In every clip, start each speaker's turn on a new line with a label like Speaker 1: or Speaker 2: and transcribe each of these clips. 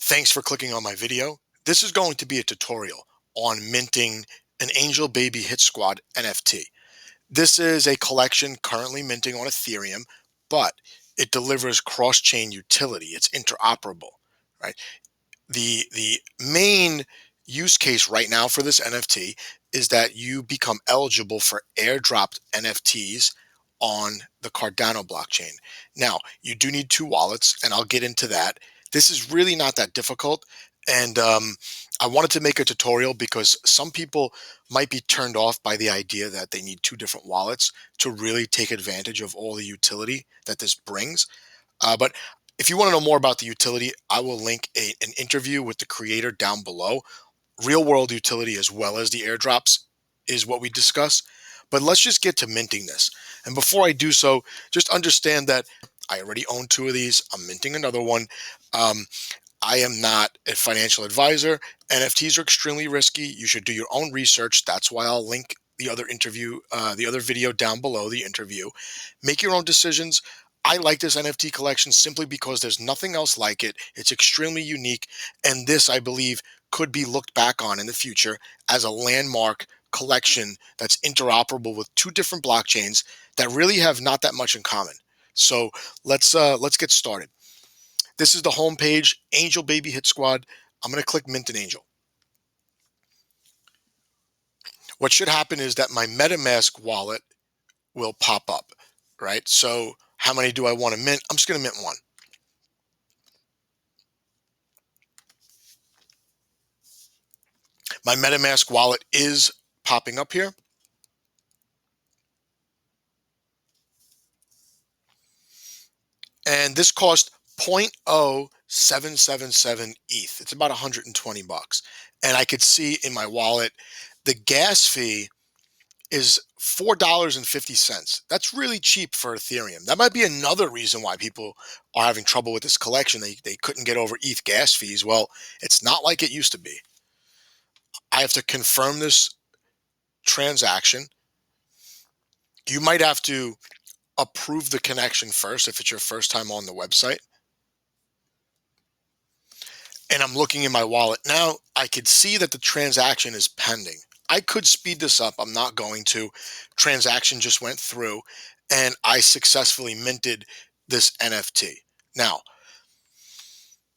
Speaker 1: Thanks for clicking on my video. This is going to be a tutorial on minting an Angel Baby Hit Squad NFT. This is a collection currently minting on Ethereum, but it delivers cross-chain utility. It's interoperable, right? The main use case right now for this NFT is that you become eligible for airdropped NFTs on the Cardano blockchain. Now, you do need two wallets, and I'll get into that. This is really not that difficult. And I wanted to make a tutorial because some people might be turned off by the idea that they need two different wallets to really take advantage of all the utility that this brings. But if you want to know more about the utility, I will link an interview with the creator down below. Real world utility as well as the airdrops is what we discuss. But let's just get to minting this. And before I do so, just understand that I already own two of these. I'm minting another one. Um, I am not a financial advisor. NFTs are extremely risky. You should do your own research. That's why I'll link the other interview, the other video down below the interview. Make your own decisions. I like this NFT collection simply because there's nothing else like it. It's extremely unique. And this, I believe, could be looked back on in the future as a landmark collection that's interoperable with two different blockchains that really have not that much in common. So let's get started. This is the home page, Angel Baby Hit Squad. I'm going to click Mint an Angel. What should happen is that my MetaMask wallet will pop up, right? So how many do I want to mint? I'm just going to mint one. My MetaMask wallet is popping up here. And this cost 0.0777 ETH. It's about 120 bucks. And I could see in my wallet, the gas fee is $4.50. That's really cheap for Ethereum. That might be another reason why people are having trouble with this collection. They couldn't get over ETH gas fees. Well, it's not like it used to be. I have to confirm this transaction. You might have to approve the connection first if it's your first time on the website. And I'm looking in my wallet now. I could see that the transaction is pending. I could speed this up. I'm not going to. Transaction just went through and I successfully minted this NFT. Now,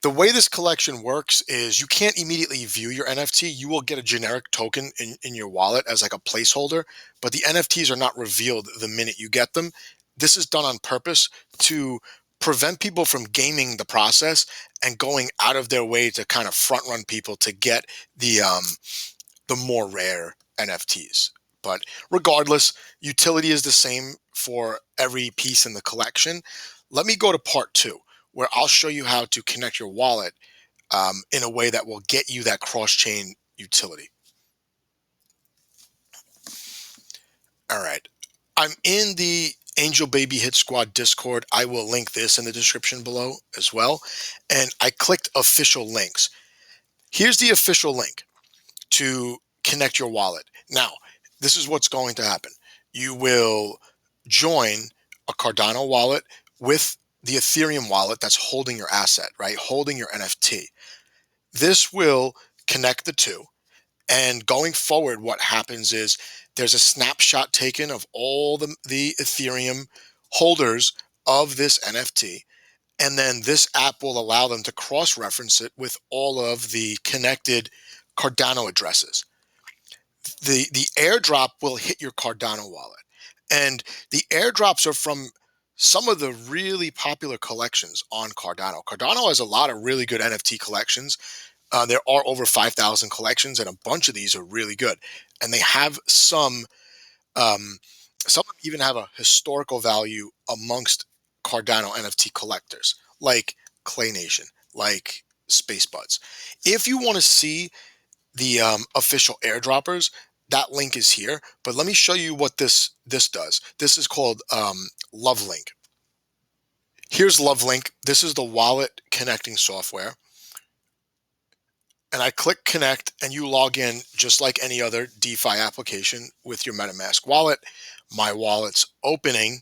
Speaker 1: the way this collection works is you can't immediately view your NFT. You will get a generic token in your wallet as like a placeholder, but the NFTs are not revealed the minute you get them. This is done on purpose to prevent people from gaming the process and going out of their way to kind of front run people to get the more rare NFTs. But regardless, utility is the same for every piece in the collection. Let me go to part two, where I'll show you how to connect your wallet in a way that will get you that cross-chain utility. All right. I'm in the Angel Baby Hit Squad Discord. I will link this in the description below as well. And I clicked official links. Here's the official link to connect your wallet. Now, this is what's going to happen. You will join a Cardano wallet with the Ethereum wallet that's holding your asset, right? Holding your NFT. This will connect the two. And going forward, what happens is there's a snapshot taken of all the Ethereum holders of this NFT. And then this app will allow them to cross-reference it with all of the connected Cardano addresses. The airdrop will hit your Cardano wallet. And the airdrops are from some of the really popular collections on Cardano. Cardano has a lot of really good NFT collections. There are over 5,000 collections, and a bunch of these are really good. And they have some even have a historical value amongst Cardano NFT collectors, like Clay Nation, like Space Buds. If you want to see the official airdroppers, that link is here. But let me show you what this does. This is called LoveLink. Here's LoveLink. This is the wallet connecting software. And I click connect and you log in just like any other DeFi application with your MetaMask wallet. My wallet's opening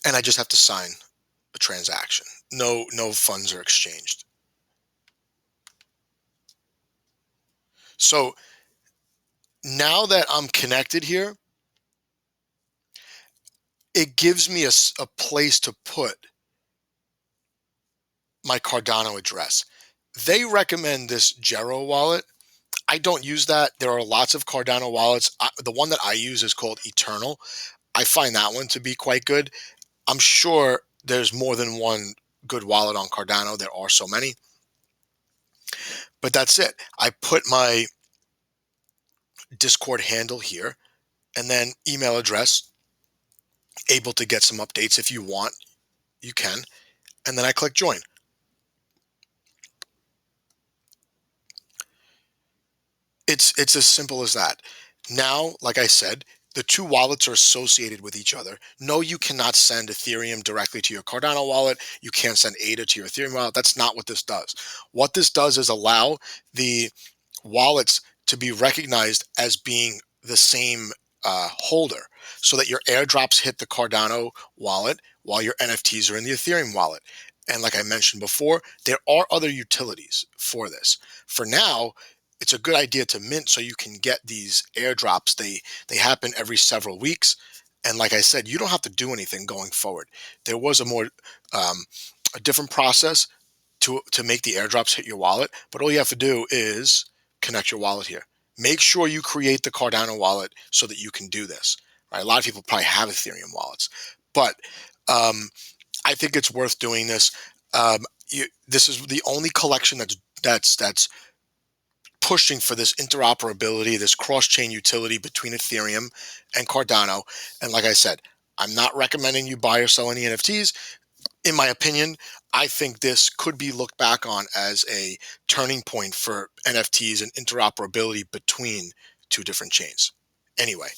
Speaker 1: and I just have to sign a transaction. No funds are exchanged. So now that I'm connected here, it gives me a place to put my Cardano address. They recommend this Gero wallet. I don't use that. There are lots of Cardano wallets. The one that I use is called Eternal. I find that one to be quite good. I'm sure there's more than one good wallet on Cardano. There are so many. But that's it. I put my Discord handle here and then email address, able to get some updates if you want, you can. And then I click join. It's as simple as that. Now, like I said, the two wallets are associated with each other. No, you cannot send Ethereum directly to your Cardano wallet. You can't send ADA to your Ethereum wallet. That's not what this does. What this does is allow the wallets to be recognized as being the same holder, so that your airdrops hit the Cardano wallet while your NFTs are in the Ethereum wallet. And like I mentioned before, there are other utilities for this. For now, it's a good idea to mint so you can get these airdrops. They happen every several weeks. And like I said, you don't have to do anything going forward. There was um, a different process to make the airdrops hit your wallet, but all you have to do is connect your wallet here. Make sure you create the Cardano wallet so that you can do this. Right? A lot of people probably have Ethereum wallets, but I think it's worth doing this. This is the only collection that's pushing for this interoperability, this cross-chain utility between Ethereum and Cardano. And like I said, I'm not recommending you buy or sell any NFTs. In my opinion, I think this could be looked back on as a turning point for NFTs and interoperability between two different chains. Anyway,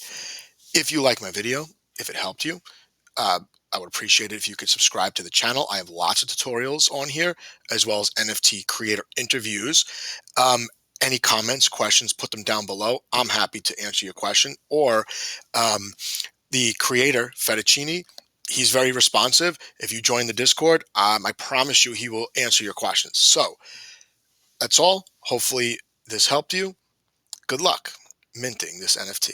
Speaker 1: if you like my video, if it helped you, uh, I would appreciate it if you could subscribe to the channel. I have lots of tutorials on here, as well as NFT creator interviews. Um, any comments, questions, put them down below. I'm happy to answer your question. Or um, the creator, Fettuccini, he's very responsive. If you join the Discord, I promise you he will answer your questions. So that's all. Hopefully this helped you. Good luck minting this NFT.